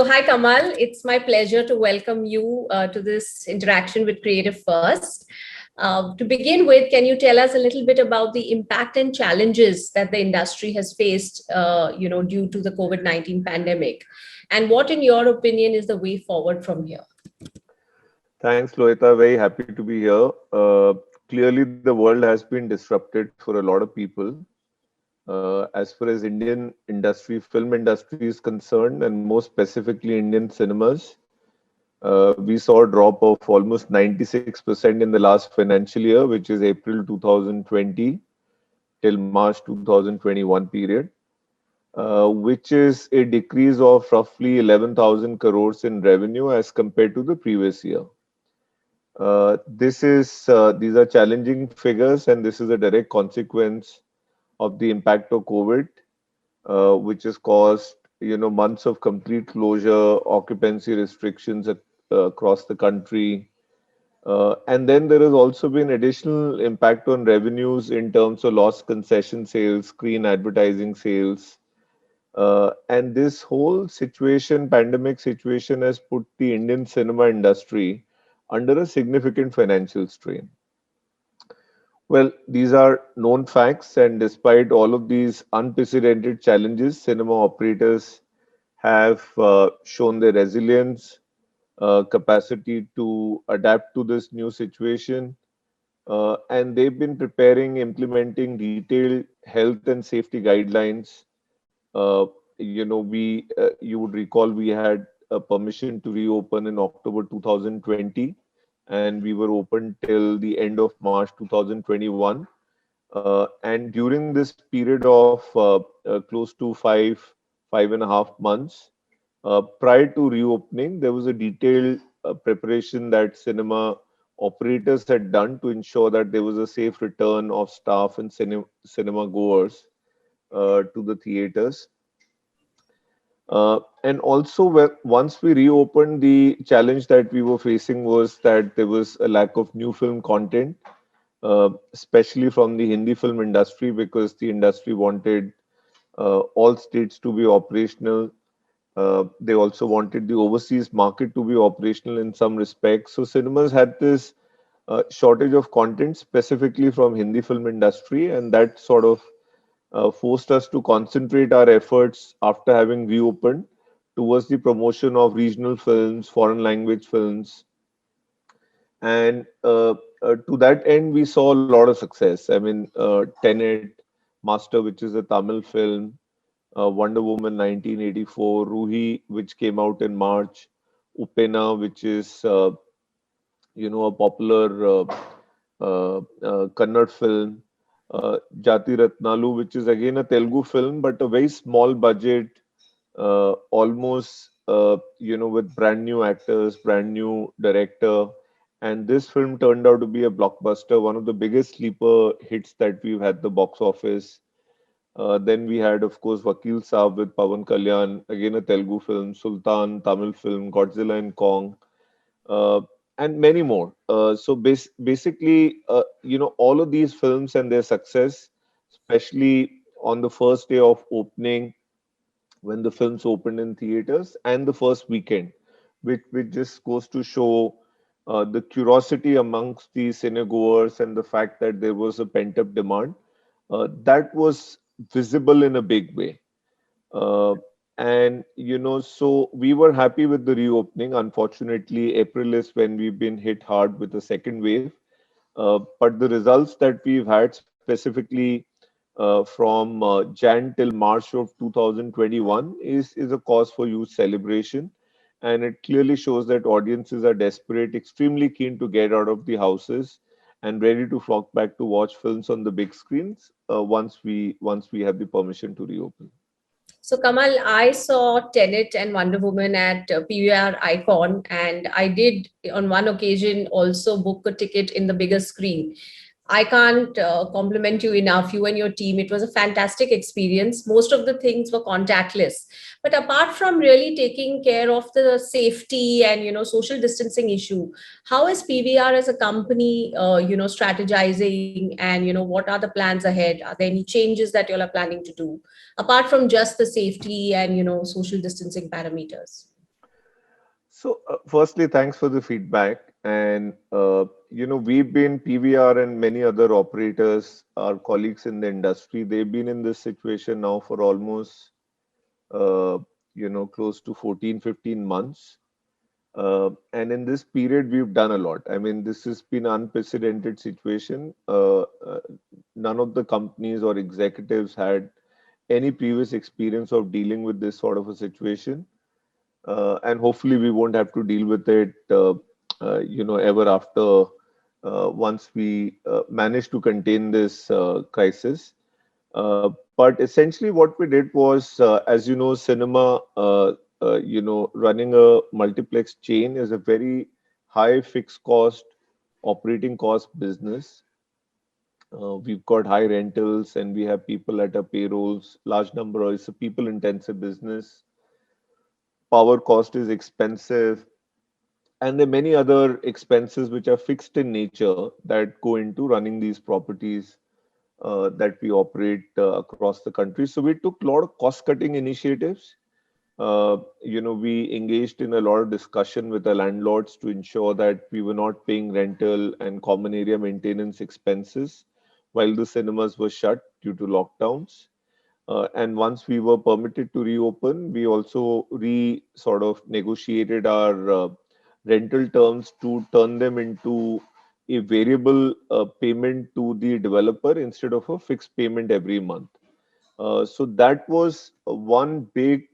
So, hi Kamal, it's my pleasure to welcome you to this interaction with Creative First. To begin with, can you tell us a little bit about the impact and challenges that the industry has faced, due to the COVID-19 pandemic, and what, in your opinion, is the way forward from here? Thanks, Loita. Very happy to be here. Clearly, the world has been disrupted for a lot of people. As far as Indian industry, film industry is concerned, and more specifically Indian cinemas, we saw a drop of almost 96% in the last financial year, which is April 2020 till March 2021 period, which is a decrease of roughly 11,000 crores in revenue as compared to the previous year. These are challenging figures, and this is a direct consequence of the impact of COVID, which has caused months of complete closure, occupancy restrictions across the country, and then there has also been additional impact on revenues in terms of lost concession sales, screen advertising sales, and this whole situation, pandemic situation, has put the Indian cinema industry under a significant financial strain. Well, these are known facts, and despite all of these unprecedented challenges, cinema operators have shown their resilience, capacity to adapt to this new situation, and they've been preparing, implementing detailed health and safety guidelines. Uh, you would recall we had a permission to reopen in October 2020, and we were open till the end of March 2021. And during this period of close to 5.5 months, prior to reopening, there was a detailed preparation that cinema operators had done to ensure that there was a safe return of staff and cinema goers to the theaters. And also, once we reopened, the challenge that we were facing was that there was a lack of new film content, especially from the Hindi film industry, because the industry wanted all states to be operational. They also wanted the overseas market to be operational in some respects. So cinemas had this shortage of content, specifically from Hindi film industry, and that sort of forced us to concentrate our efforts after having reopened towards the promotion of regional films, foreign language films, and to that end, we saw a lot of success. I mean, Tenet, Master, which is a Tamil film, Wonder Woman 1984, Ruhi, which came out in March, Upena, which is a popular Kannada film, Jati Ratnalu, which is again a Telugu film, but a very small budget, almost with brand new actors, brand new director. And this film turned out to be a blockbuster, one of the biggest sleeper hits that we've had the box office. Then we had, of course, Vakil Saab with Pawan Kalyan, again a Telugu film, Sultan, Tamil film, Godzilla and Kong, uh, and many more. Basically, all of these films and their success, especially on the first day of opening, when the films opened in theaters, and the first weekend, which just goes to show the curiosity amongst the cinegoers and the fact that there was a pent-up demand that was visible in a big way. Uh, and so we were happy with the reopening. Unfortunately, April is when we've been hit hard with the second wave. But the results that we've had, specifically from Jan till March of 2021, is a cause for huge celebration. And it clearly shows that audiences are desperate, extremely keen to get out of the houses, and ready to flock back to watch films on the big screens once we have the permission to reopen. So, Kamal, I saw Tenet and Wonder Woman at PVR Icon, and I did on one occasion also book a ticket in the bigger screen. I can't compliment you enough, you and your team. It was a fantastic experience. Most of the things were contactless. But apart from really taking care of the safety and social distancing issue, how is PVR as a company strategizing, and what are the plans ahead? Are there any changes that you all are planning to do apart from just the safety and social distancing parameters? So, firstly, thanks for the feedback. And, we've been PVR and many other operators, our colleagues in the industry, they've been in this situation now for almost, uh, close to 14, 15 months. And in this period, we've done a lot. I mean, this has been an unprecedented situation. None of the companies or executives had any previous experience of dealing with this sort of a situation. And hopefully we won't have to deal with it, ever after once we manage to contain this crisis. But essentially, what we did was, as you know, cinema, running a multiplex chain is a very high fixed cost, operating cost business. We've got high rentals and we have people at our payrolls, large number of, it's a people intensive business. Power cost is expensive, and there are many other expenses which are fixed in nature that go into running these properties that we operate across the country. So we took a lot of cost cutting initiatives. We engaged in a lot of discussion with the landlords to ensure that we were not paying rental and common area maintenance expenses while the cinemas were shut due to lockdowns. And once we were permitted to reopen, we also sort of negotiated our rental terms to turn them into a variable payment to the developer instead of a fixed payment every month. So that was one big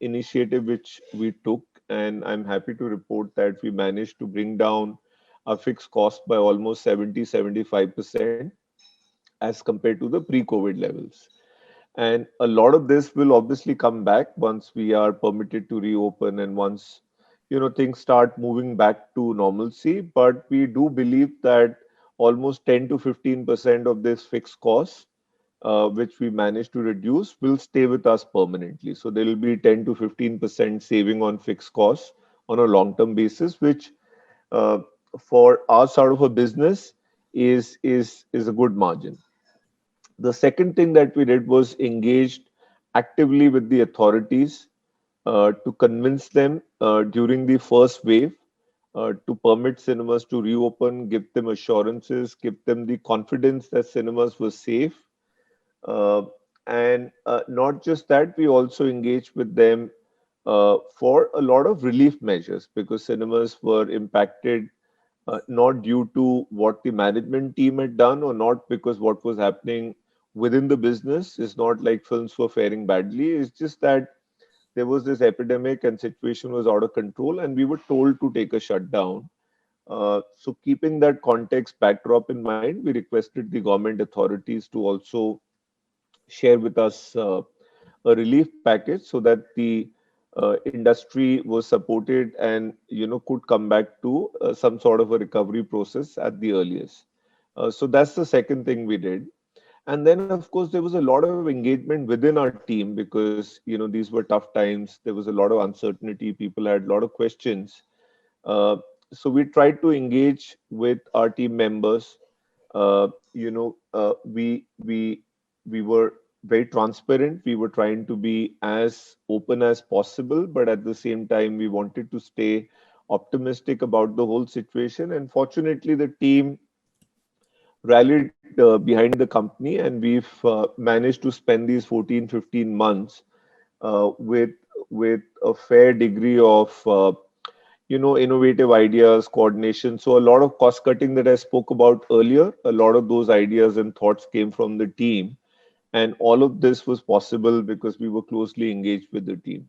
initiative which we took, and I'm happy to report that we managed to bring down our fixed cost by almost 70-75% as compared to the pre-COVID levels. And a lot of this will obviously come back once we are permitted to reopen and once, things start moving back to normalcy. But we do believe that almost 10 to 15% of this fixed cost, which we managed to reduce, will stay with us permanently. So there will be 10 to 15% saving on fixed costs on a long-term basis, which uh, for our sort of a business is a good margin. The second thing that we did was engaged actively with the authorities to convince them during the first wave to permit cinemas to reopen, give them assurances, give them the confidence that cinemas were safe. Uh, and not just that, we also engaged with them for a lot of relief measures because cinemas were impacted not due to what the management team had done or not because what was happening within the business. It's not like films were faring badly. It's just that there was this epidemic and situation was out of control and we were told to take a shutdown. So keeping that context backdrop in mind, we requested the government authorities to also share with us a relief package so that the industry was supported and could come back to some sort of a recovery process at the earliest. So that's the second thing we did. And then of course there was a lot of engagement within our team because these were tough times. There was a lot of uncertainty. People had a lot of questions. uh, so we tried to engage with our team members. We were very transparent. We were trying to be as open as possible, but at the same time, we wanted to stay optimistic about the whole situation. And fortunately, the team rallied behind the company, and we've managed to spend these 14, 15 months with a fair degree of innovative ideas, coordination. So a lot of cost cutting that I spoke about earlier, a lot of those ideas and thoughts came from the team. And all of this was possible because we were closely engaged with the team.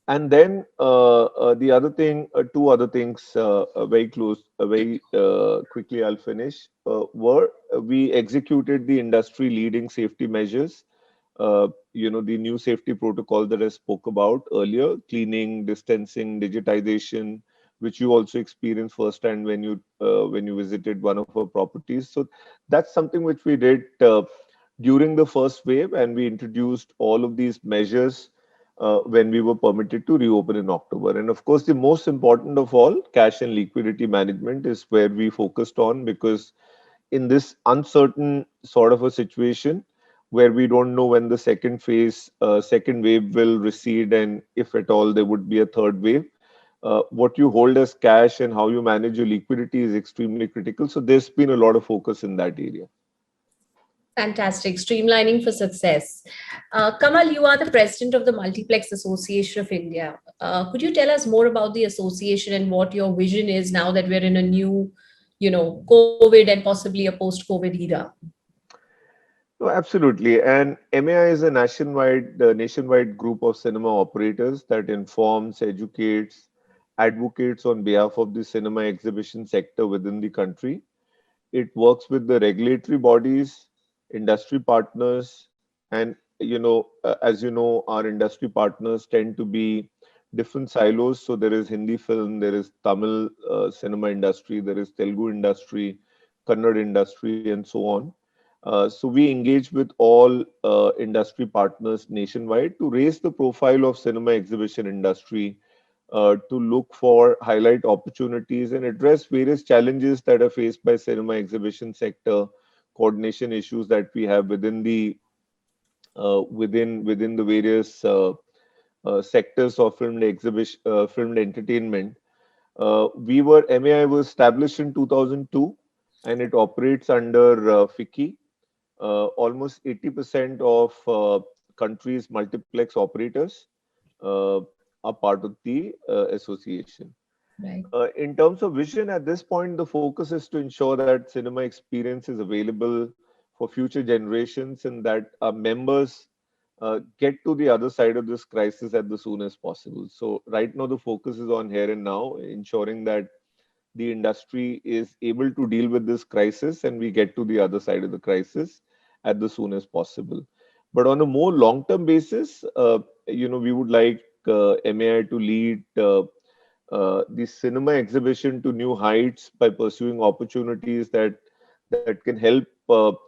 And then the other thing, two other things, very quickly I'll finish, were we executed the industry leading safety measures. The new safety protocol that I spoke about earlier, cleaning, distancing, digitization, which you also experienced firsthand when you visited one of our properties. So that's something which we did during the first wave, and we introduced all of these measures when we were permitted to reopen in October. And of course, the most important of all, cash and liquidity management is where we focused on because in this uncertain sort of a situation where we don't know when the second wave will recede and if at all there would be a third wave. what you hold as cash and how you manage your liquidity is extremely critical. So there's been a lot of focus in that area. Fantastic. Streamlining for success. Kamal, you are the president of the Multiplex Association of India. Could you tell us more about the association and what your vision is now that we're in a new, COVID and possibly a post-COVID era? No, absolutely. And MAI is a nationwide group of cinema operators that informs, educates, advocates on behalf of the cinema exhibition sector within the country. It works with the regulatory bodies, industry partners, and as you know, our industry partners tend to be different silos. So there is Hindi film, there is Tamil cinema industry, there is Telugu industry, Kannada industry, and so on. So we engage with all industry partners nationwide to raise the profile of cinema exhibition industry, to look for highlight opportunities and address various challenges that are faced by cinema exhibition sector, coordination issues that we have within the various sectors of film exhibition, film entertainment. MAI was established in 2002, and it operates under FICCI. Almost 80% of countries' multiplex operators uh, are part of the association. Right. In terms of vision, at this point, the focus is to ensure that cinema experience is available for future generations and that our members get to the other side of this crisis at the soonest possible. So, right now, the focus is on here and now, ensuring that the industry is able to deal with this crisis and we get to the other side of the crisis at the soonest possible. But on a more long-term basis, we would like MAI to lead the cinema exhibition to new heights by pursuing opportunities that can help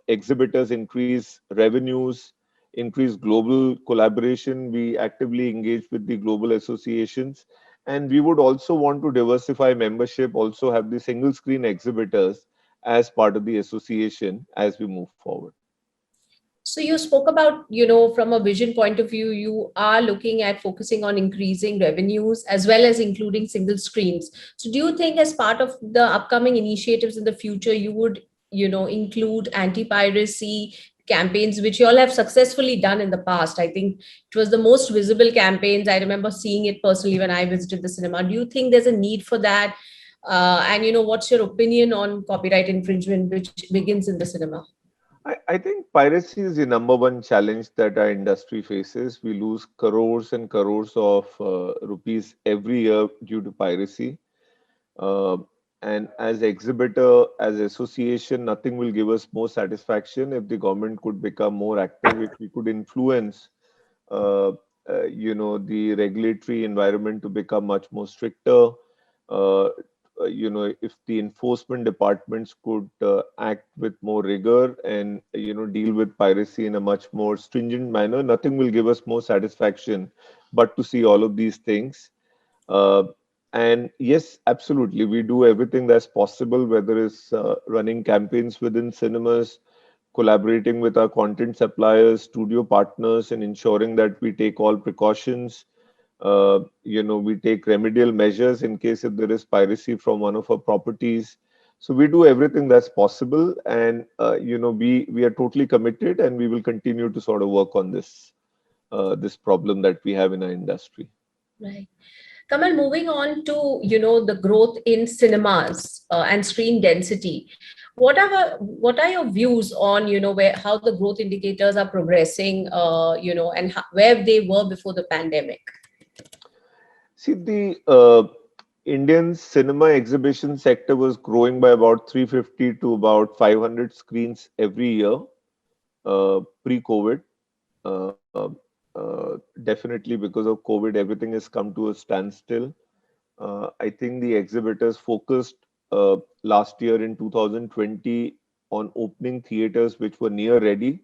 exhibitors increase revenues, increase global collaboration. We actively engage with the global associations, and we would also want to diversify membership, also have the single screen exhibitors as part of the association as we move forward. So you spoke about, from a vision point of view, you are looking at focusing on increasing revenues as well as including single screens. So do you think as part of the upcoming initiatives in the future, you would, include anti-piracy campaigns, which you all have successfully done in the past? I think it was the most visible campaigns. I remember seeing it personally when I visited the cinema. Do you think there's a need for that? And, what's your opinion on copyright infringement, which begins in the cinema? I think piracy is the number one challenge that our industry faces. We lose crores and crores of rupees every year due to piracy. Uh, and as exhibitor, as association, nothing will give us more satisfaction if the government could become more active, if we could influence, uh, the regulatory environment to become much more stricter. Uh, if the enforcement departments could act with more rigor and deal with piracy in a much more stringent manner, nothing will give us more satisfaction but to see all of these things. uh, and yes, absolutely, we do everything that's possible, whether it's running campaigns within cinemas, collaborating with our content suppliers, studio partners, and ensuring that we take all precautions. We take remedial measures in case if there is piracy from one of our properties. So we do everything that's possible, and we are totally committed, and we will continue to sort of work on this problem that we have in our industry. Right. Kamal, moving on to, the growth in cinemas and screen density. What are your views on, how the growth indicators are progressing, and where they were before the pandemic? See, the Indian cinema exhibition sector was growing by about 350 to about 500 screens every year pre-COVID. Uh, Definitely because of COVID, everything has come to a standstill. I think the exhibitors focused last year in 2020 on opening theaters which were near ready.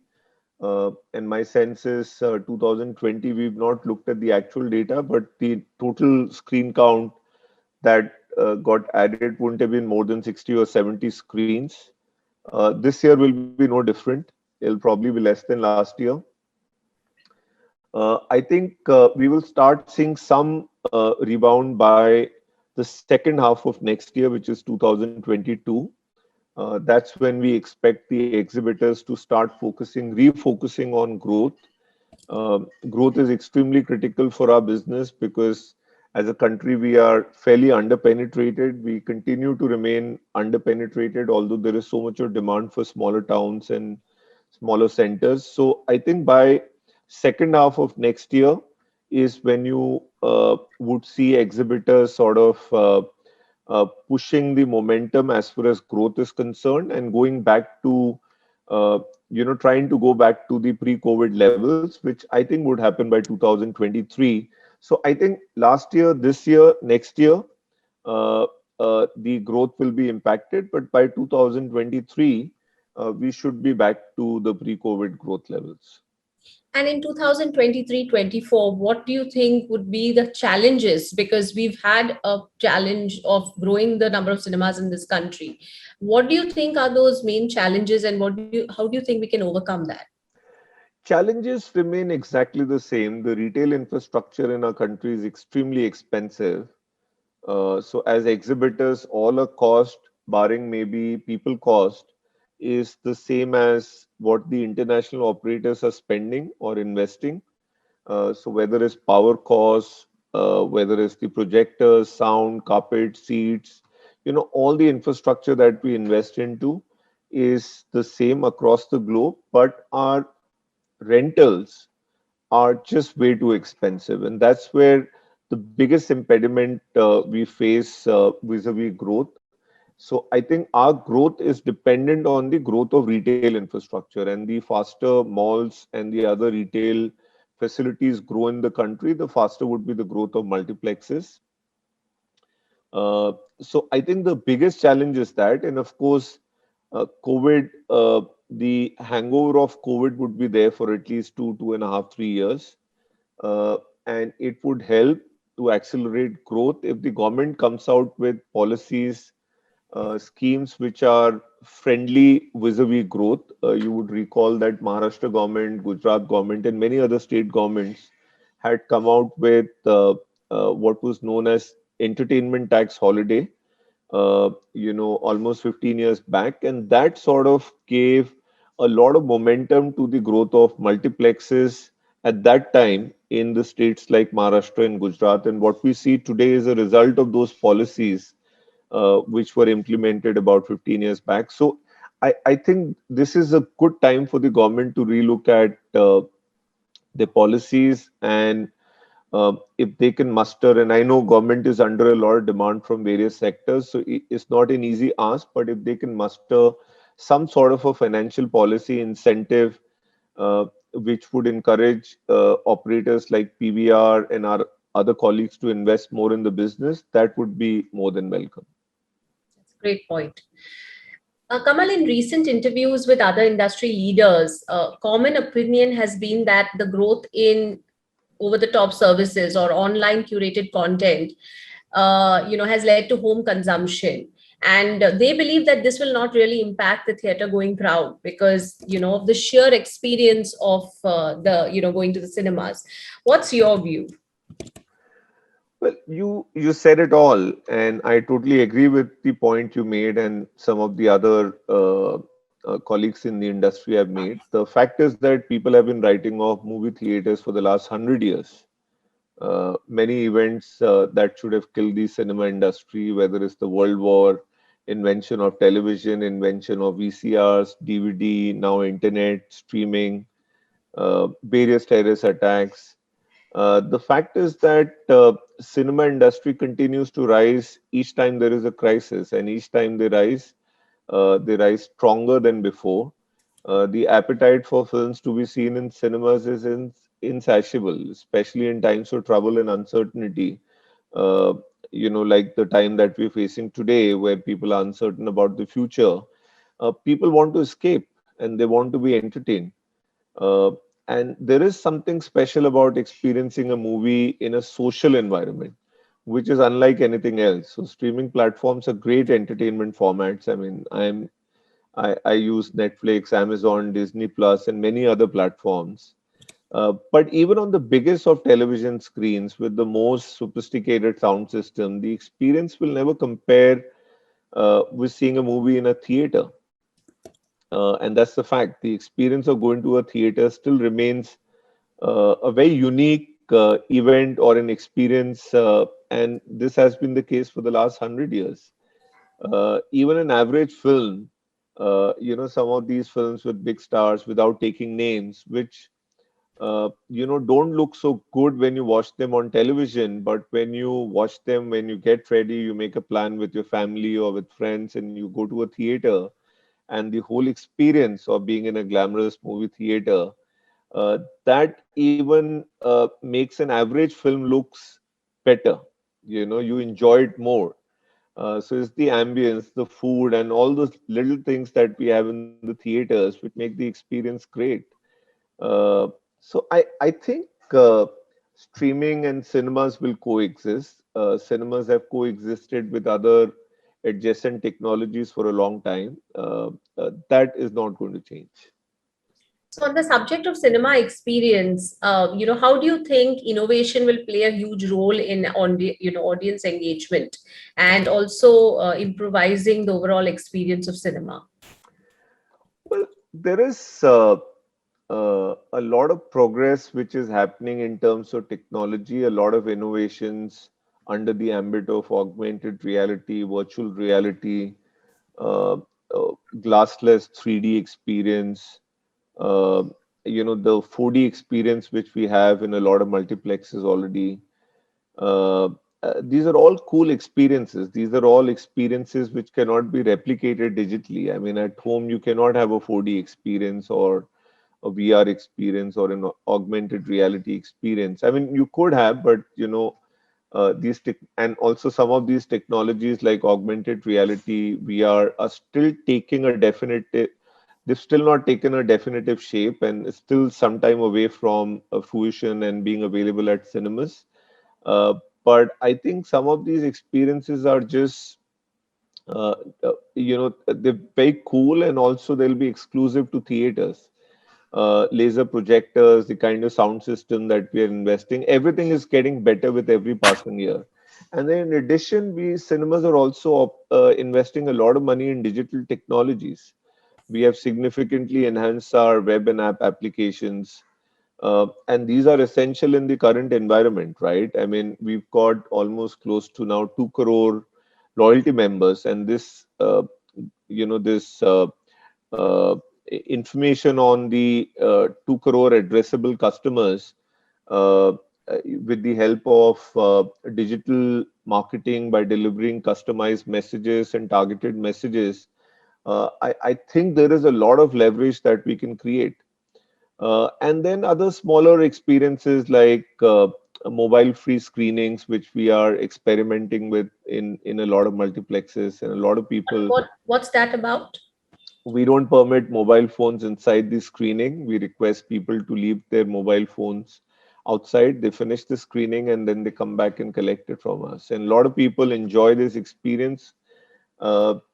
And my sense is 2020, we've not looked at the actual data, but the total screen count that got added wouldn't have been more than 60 or 70 screens. This year will be no different. It'll probably be less than last year. I think we will start seeing some rebound by the second half of next year, which is 2022, that's when we expect the exhibitors to start refocusing on growth. Growth is extremely critical for our business because as a country, we are fairly underpenetrated. We continue to remain underpenetrated, although there is so much of demand for smaller towns and smaller centers. So I think by second half of next year is when you would see exhibitors sort of pushing the momentum as far as growth is concerned and going back to trying to go back to the pre-COVID levels, which I think would happen by 2023. So I think last year, this year, next year, uh, the growth will be impacted, but by 2023, we should be back to the pre-COVID growth levels. And in 2023-24, what do you think would be the challenges? Because we've had a challenge of growing the number of cinemas in this country. What do you think are those main challenges, and how do you think we can overcome that? Challenges remain exactly the same. The retail infrastructure in our country is extremely expensive. So as exhibitors, all our cost, barring maybe people cost, is the same as what the international operators are spending or investing. So whether it's power costs, whether it's the projectors, sound, carpet, seats, all the infrastructure that we invest into is the same across the globe, but our rentals are just way too expensive. And that's where the biggest impediment we face vis-a-vis growth. So I think our growth is dependent on the growth of retail infrastructure, and the faster malls and the other retail facilities grow in the country, the faster would be the growth of multiplexes. So I think the biggest challenge is that, and of course, COVID, the hangover of COVID would be there for at least 2.5, 3 years. Uh, and it would help to accelerate growth if the government comes out with policies, schemes which are friendly vis-a-vis growth. You would recall that Maharashtra government, Gujarat government, and many other state governments had come out with what was known as entertainment tax holiday, almost 15 years back. And that sort of gave a lot of momentum to the growth of multiplexes at that time in the states like Maharashtra and Gujarat. And what we see today is a result of those policies which were implemented about 15 years back. So I think this is a good time for the government to relook at the policies and if they can muster, and I know government is under a lot of demand from various sectors, so it's not an easy ask, but if they can muster some sort of a financial policy incentive which would encourage operators like PVR and our other colleagues to invest more in the business, that would be more than welcome. That's a great point. Kamal, in recent interviews with other industry leaders, common opinion has been that the growth in over-the-top services or online curated content, has led to home consumption. And they believe that this will not really impact the theater-going crowd because, of the sheer experience of going to the cinemas. What's your view? Well, you said it all, and I totally agree with the point you made, and some of the other colleagues in the industry have made. The fact is that people have been writing off movie theaters for the last 100 years. Many events that should have killed the cinema industry, whether it's the World War, invention of television, invention of VCRs, DVD, now internet, streaming, various terrorist attacks. The fact is that cinema industry continues to rise each time there is a crisis, and each time they rise stronger than before. The appetite for films to be seen in cinemas is insatiable, especially in times of trouble and uncertainty. Uh, like the time that we're facing today, where people are uncertain about the future. People want to escape and they want to be entertained. Uh, and there is something special about experiencing a movie in a social environment, which is unlike anything else. So streaming platforms are great entertainment formats. I mean, I use Netflix, Amazon, Disney Plus, and many other platforms. But even on the biggest of television screens with the most sophisticated sound system, the experience will never compare with seeing a movie in a theater. And that's the fact. The experience of going to a theater still remains a very unique event or an experience, and this has been the case for the last 100 years. Even an average film, some of these films with big stars, without taking names, which don't look so good when you watch them on television, but when you watch them, when you get ready, you make a plan with your family or with friends, and you go to a theater, and the whole experience of being in a glamorous movie theater, that even makes an average film looks better. You enjoy it more. So it's the ambience, the food, and all those little things that we have in the theaters which make the experience great. uh, so I think streaming and cinemas will coexist. Cinemas have coexisted with other adjacent technologies for a long time. That is not going to change. So on the subject of cinema experience, how do you think innovation will play a huge role in on the audience engagement and also improvising the overall experience of cinema? Well, there is a lot of progress which is happening in terms of technology, a lot of innovations under the ambit of augmented reality, virtual reality, uh, glassless 3D experience, uh, the 4D experience which we have in a lot of multiplexes already. Uh, these are all cool experiences. These are all experiences which cannot be replicated digitally. I mean, at home, you cannot have a 4D experience or a VR experience or an augmented reality experience. I mean, you could have, but and also some of these technologies like augmented reality, VR, are still taking a definitive. They've still not taken a definitive shape and still some time away from fruition and being available at cinemas. Uh, but I think some of these experiences are just uh, they're very cool, and also they'll be exclusive to theaters. Laser projectors, the kind of sound system that we are investing, everything is getting better with every passing year. And then in addition, we cinemas are also investing a lot of money in digital technologies. We have significantly enhanced our web and app applications, and these are essential in the current environment, right? I mean, we've got almost close to now 2 crore loyalty members, and this uh, information on the 2 crore addressable customers, uh, with the help of digital marketing by delivering customized messages and targeted messages. I think there is a lot of leverage that we can create. And then other smaller experiences like mobile free screenings, which we are experimenting with in a lot of multiplexes, and a lot of people. What's that about? We don't permit mobile phones inside the screening. We request people to leave their mobile phones outside. They finish the screening and then they come back and collect it from us. And a lot of people enjoy this experience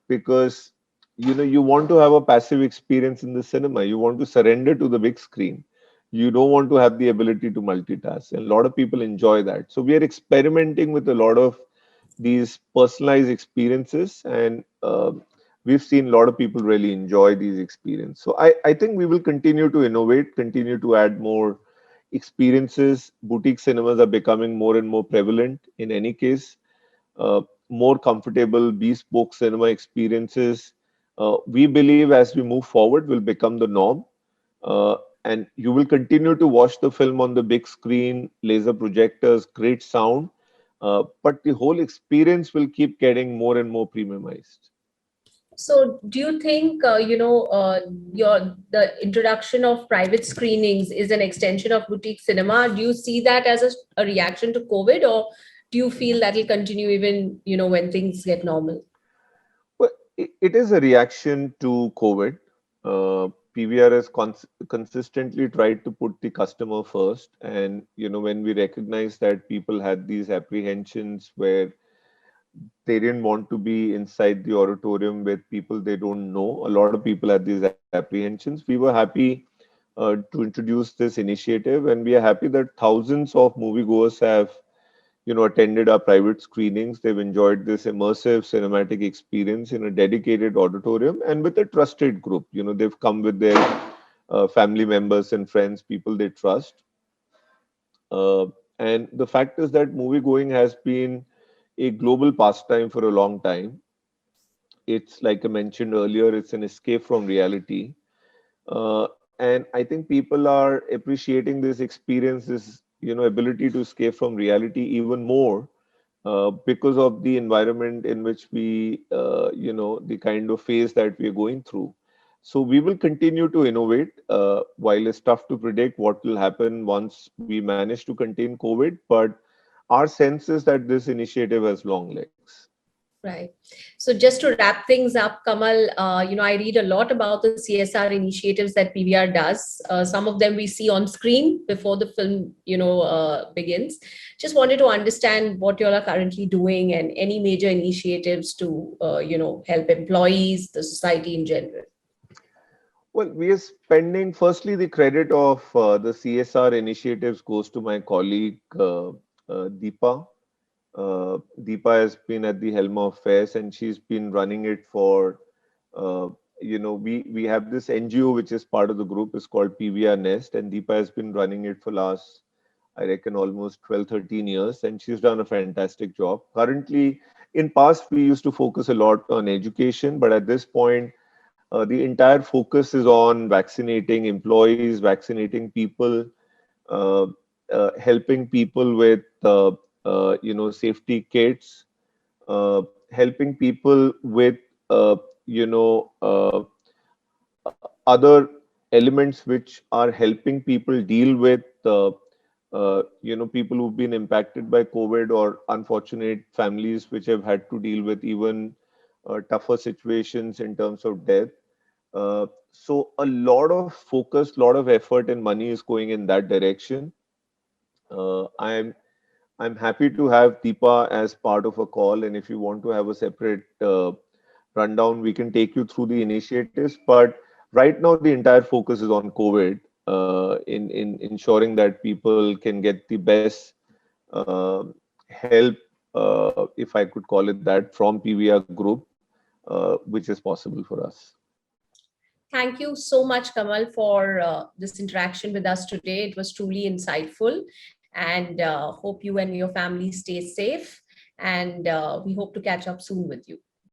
because you want to have a passive experience in the cinema. You want to surrender to the big screen. You don't want to have the ability to multitask, and a lot of people enjoy that. So we are experimenting with a lot of these personalized experiences, and we've seen a lot of people really enjoy these experiences. So I think we will continue to innovate, continue to add more experiences. Boutique cinemas are becoming more and more prevalent in any case. More comfortable bespoke cinema experiences, we believe, as we move forward, will become the norm. uh, and you will continue to watch the film on the big screen, laser projectors, great sound, but the whole experience will keep getting more and more premiumized. So, do you think your the introduction of private screenings is an extension of boutique cinema? Do you see that as a reaction to COVID, or do you feel that will continue even when things get normal? Well, it is a reaction to COVID. PVR has consistently tried to put the customer first, and when we recognize that people had these apprehensions where they didn't want to be inside the auditorium with people they don't know. A lot of people had these apprehensions. We were happy to introduce this initiative, and we are happy that thousands of moviegoers have attended our private screenings. They've enjoyed this immersive cinematic experience in a dedicated auditorium and with a trusted group. They've come with their family members and friends, people they trust. Uh, and the fact is that movie going has been a global pastime for a long time. It's like I mentioned earlier, it's an escape from reality. And I think people are appreciating this experience, this ability to escape from reality even more because of the environment in which the kind of phase that we are going through. So we will continue to innovate while it's tough to predict what will happen once we manage to contain COVID. But our sense is that this initiative has long legs. Right. So just to wrap things up, Kamal, I read a lot about the CSR initiatives that PVR does. Some of them we see on screen before the film, begins. Just wanted to understand what you all are currently doing and any major initiatives to, help employees, the society in general. Well, we are spending, firstly, the credit of the CSR initiatives goes to my colleague Deepa. Deepa has been at the helm of affairs and she's been running it for, we have this NGO which is part of the group, is called PVR Nest, and Deepa has been running it for last, I reckon, almost 12, 13 years, and she's done a fantastic job. Currently, in past, we used to focus a lot on education, but at this point, the entire focus is on vaccinating employees, vaccinating people, uh, helping people with safety kits, helping people with uh, you know other elements which are helping people deal with people who've been impacted by COVID, or unfortunate families which have had to deal with even tougher situations in terms of death. So a lot of focus, lot of effort and money is going in that direction. I'm happy to have Deepa as part of a call, and if you want to have a separate rundown, we can take you through the initiatives. But right now, the entire focus is on COVID, in ensuring that people can get the best uh, help, if I could call it that, from PVR Group, which is possible for us. Thank you so much, Kamal, for this interaction with us today. It was truly insightful, and hope you and your family stay safe. And we hope to catch up soon with you.